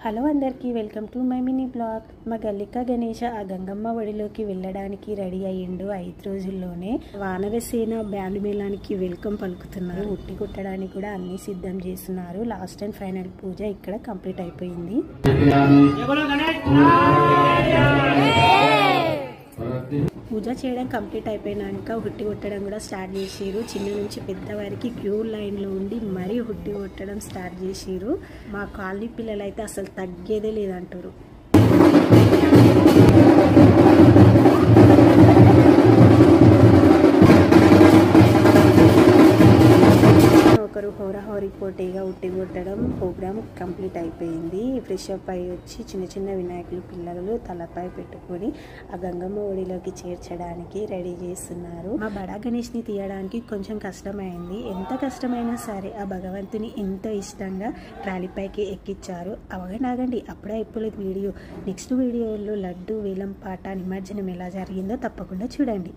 Hello అందరికీ welcome to my mini blog. మా గల్లిక గణేష ఆ గంగమ్మ ఒడిలోకి వెళ్ళడానికి రెడీ అయ్యిండు. 5 రోజుల్లోనే వానరసేన బ్యాండ్ మేళానికి వెల్కమ్ పలుకుతున్నారు. ఉట్టి కుట్టడానికి కూడా అన్ని సిద్ధం చేస్తున్నారు. లాస్ట్ అండ్ ఫైనల్ పూజ ఇక్కడ కంప్లీట్ అయిపోయింది. పూజ చేయడం కంప్లీట్ అయిపోయినాక హుట్టి కొట్టడం కూడా స్టార్ట్ చేసిరు. చిన్న నుంచి పెద్ద వారికి క్యూ లైన్లో ఉండి మరీ హుట్టి కొట్టడం స్టార్ట్ చేసిరు. మా కాలనీ పిల్లలు అయితే అసలు తగ్గేదే లేదంటారు. ఒకరు హోరాహోరీ పోటీగా ఉట్టి కొట్టడం ప్రోగ్రామ్ కంప్లీట్ అయిపోయింది. ఫ్రెష్ అప్ అయ్యి వచ్చి చిన్న చిన్న వినాయకులు పిల్లలు తలపై పెట్టుకొని ఆ గంగమ్మ ఒడిలోకి చేర్చడానికి రెడీ చేస్తున్నారు. మా బడా గణేష్ని తీయడానికి కొంచెం కష్టమైంది. ఎంత కష్టమైనా సరే ఆ భగవంతుని ఎంతో ఇష్టంగా ట్రాలీపైకి ఎక్కించారు. అవగనాగండి అప్పుడే అయిపోలేదు వీడియో. నెక్స్ట్ వీడియోలో లడ్డు వేలం పాట నిమజ్జనం ఎలా జరిగిందో తప్పకుండా చూడండి.